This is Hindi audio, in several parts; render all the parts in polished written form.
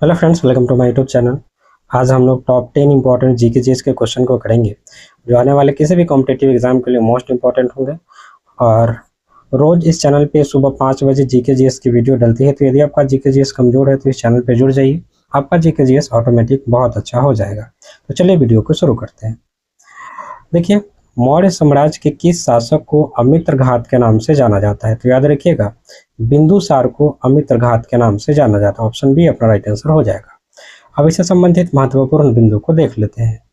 Hello friends, welcome to my YouTube channel. आज हम लोग टॉप 10 इंपॉर्टेंट जीके जीएस के क्वेश्चन को करेंगे जो आने वाले किसी भी कॉम्पिटिटिव एग्जाम के लिए मोस्ट इंपॉर्टेंट होंगे। और रोज इस चैनल पे सुबह 5 बजे जीके जीएस की वीडियो डलती है, तो यदि आपका जीके जीएस कमजोर है तो इस चैनल पे जुड़ जाइए, आपका जीके जीएस ऑटोमेटिक बहुत अच्छा हो जाएगा। तो चलिए वीडियो को शुरू करते हैं। देखिए, मौर्य साम्राज्य के किस शासक को अमित्रघात के नाम से जाना जाता है? तो याद रखिएगा, बिंदुसार को अमित्रघात के नाम से जाना जाता है। ऑप्शन बी अपना राइट आंसर हो जाएगा। अब इससे संबंधित महत्वपूर्ण बिंदु को देख लेते हैं।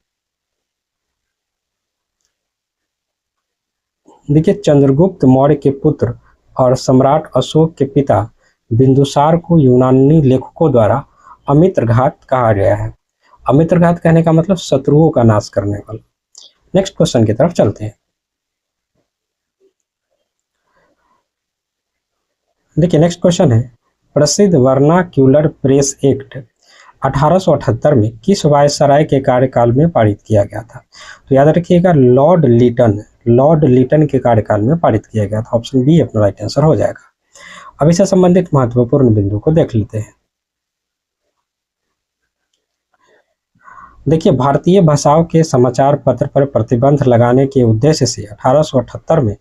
देखिए, चंद्रगुप्त मौर्य के पुत्र और सम्राट अशोक के पिता बिंदुसार को यूनानी लेखकों द्वारा अमित्रघात कहा गया है। अमित्रघात कहने का मतलब शत्रुओं का नाश करने वाला। नेक्स्ट क्वेश्चन की तरफ चलते हैं। देखिए, नेक्स्ट क्वेश्चन है, प्रसिद्ध वर्नाक्यूलर प्रेस एक्ट 1878 में किस वायसराय के कार्यकाल में पारित किया गया था? तो याद रखिएगा, लॉर्ड लीटन के कार्यकाल में पारित किया गया था। ऑप्शन बी अपना राइट आंसर हो जाएगा। अब इससे संबंधित महत्वपूर्ण बिंदु को देख लेते हैं। देखिए, भारतीय भाषाओं के समाचार पत्र पर प्रतिबंध लगाने के उद्देश्य से 1878 में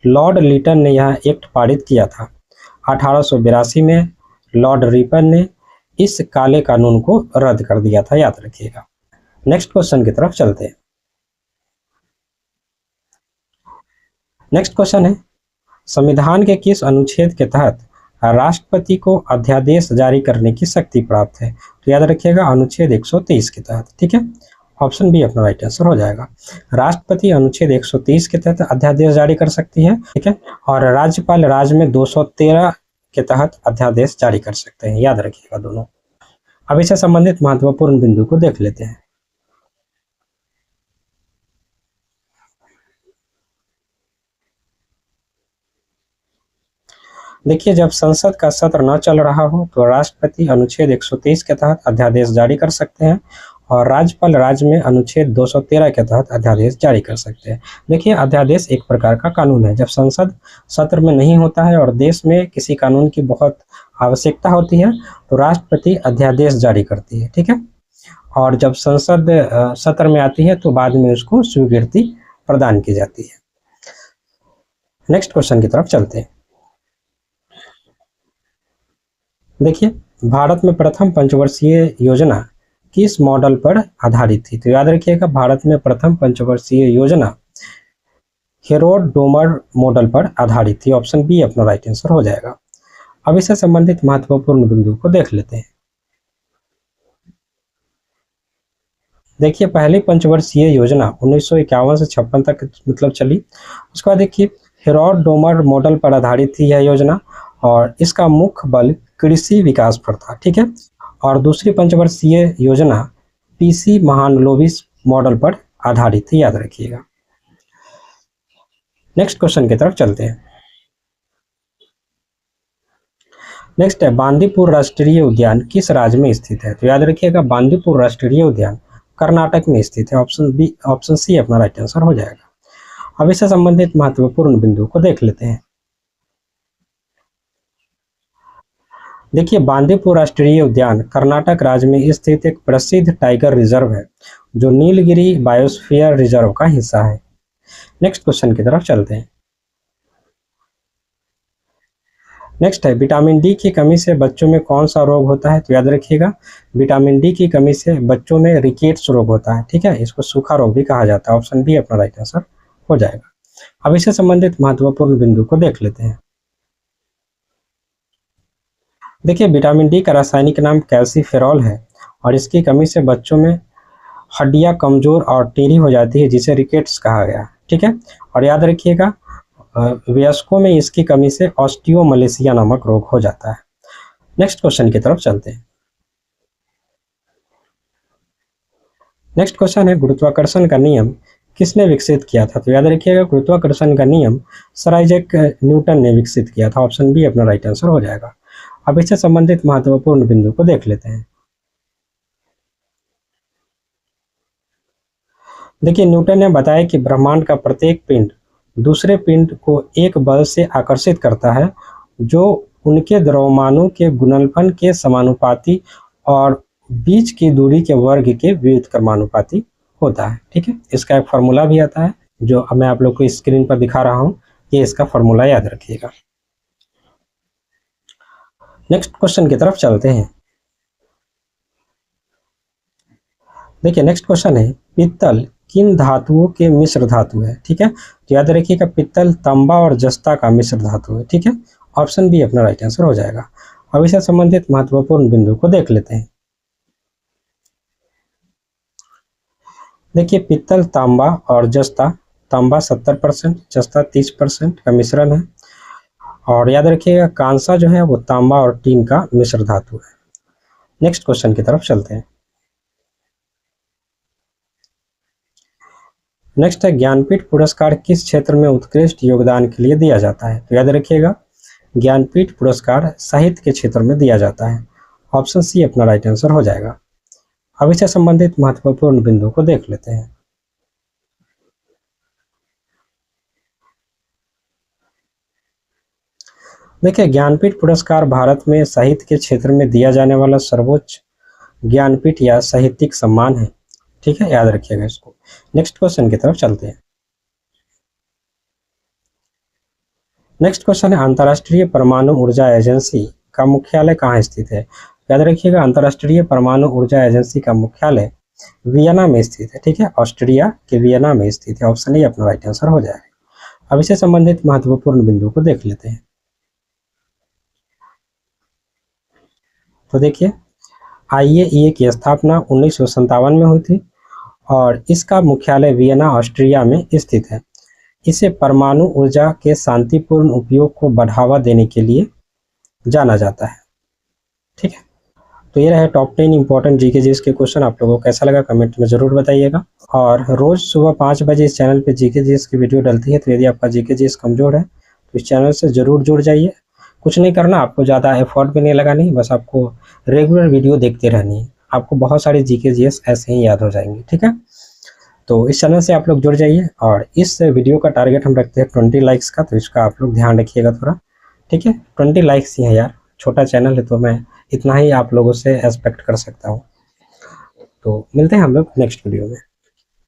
लॉर्ड लीटन ने यह एक्ट पारित किया था। 1882 में लॉर्ड रिपन ने इस काले कानून को रद्द कर दिया था, याद रखिएगा। नेक्स्ट क्वेश्चन की तरफ चलते हैं। नेक्स्ट क्वेश्चन है, संविधान के किस अनुच्छेद के तहत राष्ट्रपति को अध्यादेश जारी करने की शक्ति प्राप्त है? तो याद रखिएगा, अनुच्छेद 130 के तहत। ठीक है, ऑप्शन बी अपना राइट आंसर हो जाएगा। राष्ट्रपति अनुच्छेद 130 के तहत अध्यादेश जारी कर सकती है। ठीक है, और राज्यपाल राज्य में 213 के तहत अध्यादेश जारी कर सकते हैं, याद रखिएगा दोनों। अब इससे संबंधित महत्वपूर्ण बिंदु को देख लेते हैं। देखिए, जब संसद का सत्र न चल रहा हो तो राष्ट्रपति अनुच्छेद 130 के तहत अध्यादेश जारी कर सकते हैं और राज्यपाल राज्य में अनुच्छेद 213 के तहत अध्यादेश जारी कर सकते हैं। देखिए, अध्यादेश एक प्रकार का कानून है। जब संसद सत्र में नहीं होता है और देश में किसी कानून की बहुत आवश्यकता होती है तो राष्ट्रपति अध्यादेश जारी करती है। ठीक है, और जब संसद सत्र में आती है तो बाद में उसको स्वीकृति प्रदान की जाती है। नेक्स्ट क्वेश्चन की तरफ चलते हैं। देखिए, भारत में प्रथम पंचवर्षीय योजना किस मॉडल पर आधारित थी? तो याद रखिएगा, भारत में प्रथम पंचवर्षीय योजना हेरोड डोमर मॉडल पर आधारित थी। ऑप्शन बी अपना राइट आंसर हो जाएगा। अब इससे संबंधित महत्वपूर्ण बिंदु को देख लेते हैं। देखिए, पहली पंचवर्षीय योजना 1951 से 56 तक मतलब चली। उसके बाद देखिए, हेरोड डोमर मॉडल पर आधारित थी यह योजना और इसका मुख्य बल कृषि विकास पर था। ठीक है, और दूसरी पंचवर्षीय योजना पीसी महानलोविस मॉडल पर आधारित थी, याद रखिएगा। नेक्स्ट क्वेश्चन की तरफ चलते हैं। नेक्स्ट है, बांदीपुर राष्ट्रीय उद्यान किस राज्य में स्थित है? तो याद रखिएगा, बांदीपुर राष्ट्रीय उद्यान कर्नाटक में स्थित है। ऑप्शन सी अपना राइट आंसर हो जाएगा। अब इससे संबंधित महत्वपूर्ण बिंदु को देख लेते हैं। देखिए, बांदीपुर राष्ट्रीय उद्यान कर्नाटक राज्य में स्थित एक प्रसिद्ध टाइगर रिजर्व है जो नीलगिरी बायोस्फीयर रिजर्व का हिस्सा है। नेक्स्ट क्वेश्चन की तरफ चलते हैं। नेक्स्ट है, विटामिन डी की कमी से बच्चों में कौन सा रोग होता है? तो याद रखिएगा, विटामिन डी की कमी से बच्चों में रिकेट्स रोग होता है। ठीक है, इसको सूखा रोग भी कहा जाता है। ऑप्शन बी अपना राइट आंसर हो जाएगा। अब इससे संबंधित महत्वपूर्ण बिंदु को देख लेते हैं। देखिए, विटामिन डी का रासायनिक नाम कैल्सीफेरॉल है और इसकी कमी से बच्चों में हड्डियां कमजोर और टेढ़ी हो जाती है, जिसे रिकेट्स कहा गया। ठीक है, और याद रखिएगा, वयस्कों में इसकी कमी से ऑस्टियोमलेशिया नामक रोग हो जाता है। नेक्स्ट क्वेश्चन की तरफ चलते हैं। नेक्स्ट क्वेश्चन है, गुरुत्वाकर्षण का नियम किसने विकसित किया था? तो याद रखिएगा, गुरुत्वाकर्षण का नियम सर आइजैक न्यूटन ने विकसित किया था। ऑप्शन बी अपना राइट आंसर हो जाएगा। अब इससे संबंधित महत्वपूर्ण बिंदु को देख लेते हैं। देखिए, न्यूटन ने बताया कि ब्रह्मांड का प्रत्येक पिंड दूसरे पिंड को एक बल से आकर्षित करता है जो उनके द्रव्यमानों के गुणनफल के समानुपाती और बीच की दूरी के वर्ग के व्युत्क्रमानुपाती होता है। ठीक है, इसका एक फार्मूला भी आता है जो अब मैं आप लोग को स्क्रीन पर दिखा रहा हूँ, ये इसका फार्मूला याद रखिएगा। नेक्स्ट क्वेश्चन की तरफ चलते हैं। देखिए नेक्स्ट क्वेश्चन है, पित्तल किन धातुओं के मिश्र धातु है। ठीक है, तो याद रखिएगा पित्तल तांबा और जस्ता का मिश्र धातु है। ठीक है, ऑप्शन बी अपना राइट आंसर हो जाएगा। अब इससे संबंधित महत्वपूर्ण बिंदु को देख लेते हैं। देखिए पित्तल तांबा और जस्ता, तांबा 70%, जस्ता 30% का मिश्रण है। और याद रखिएगा कांसा जो है वो तांबा और टीन का मिश्र धातु है। नेक्स्ट क्वेश्चन की तरफ चलते हैं। नेक्स्ट है, ज्ञानपीठ पुरस्कार किस क्षेत्र में उत्कृष्ट योगदान के लिए दिया जाता है। तो याद रखिएगा ज्ञानपीठ पुरस्कार साहित्य के क्षेत्र में दिया जाता है। ऑप्शन सी अपना राइट आंसर हो जाएगा। अब इससे संबंधित महत्वपूर्ण बिंदु को देख लेते हैं। देखिए ज्ञानपीठ पुरस्कार भारत में साहित्य के क्षेत्र में दिया जाने वाला सर्वोच्च ज्ञानपीठ या साहित्यिक सम्मान है। ठीक है, याद रखिएगा इसको। नेक्स्ट क्वेश्चन की तरफ चलते हैं। नेक्स्ट क्वेश्चन है, अंतर्राष्ट्रीय परमाणु ऊर्जा एजेंसी का मुख्यालय कहाँ स्थित है। याद रखिएगा अंतर्राष्ट्रीय परमाणु ऊर्जा एजेंसी का मुख्यालय वियना में स्थित है। ठीक है, ऑस्ट्रिया के वियना में स्थित है। ऑप्शन ए अपना राइट आंसर हो जाएगा। अब इससे संबंधित महत्वपूर्ण बिंदु को देख लेते हैं। तो देखिए IAEA की स्थापना 1957 में हुई थी और इसका मुख्यालय वियना ऑस्ट्रिया में स्थित है। इसे परमाणु ऊर्जा के शांतिपूर्ण उपयोग को बढ़ावा देने के लिए जाना जाता है। ठीक है, तो ये रहे टॉप 10 इंपॉर्टेंट जीके जीएस के क्वेश्चन। आप लोगों को कैसा लगा कमेंट में जरूर बताइएगा। और रोज सुबह 5 बजे इस चैनल पे जीके जीएस की वीडियो डलती है, तो यदि आपका जीके जीएस कमजोर है तो इस चैनल से जरूर जुड़ जाइए। कुछ नहीं करना, आपको ज़्यादा एफर्ट भी नहीं लगानी, बस आपको रेगुलर वीडियो देखते रहनी है। आपको बहुत सारे जीके जीएस ऐसे ही याद हो जाएंगे। ठीक है, तो इस चैनल से आप लोग जुड़ जाइए। और इस वीडियो का टारगेट हम रखते हैं 20 लाइक्स का, तो इसका आप लोग ध्यान रखिएगा थोड़ा। ठीक है, 20 लाइक्स ही है यार, छोटा चैनल है तो मैं इतना ही आप लोगों से एक्सपेक्ट कर सकता हूँ। तो मिलते हैं हम लोग नेक्स्ट वीडियो में।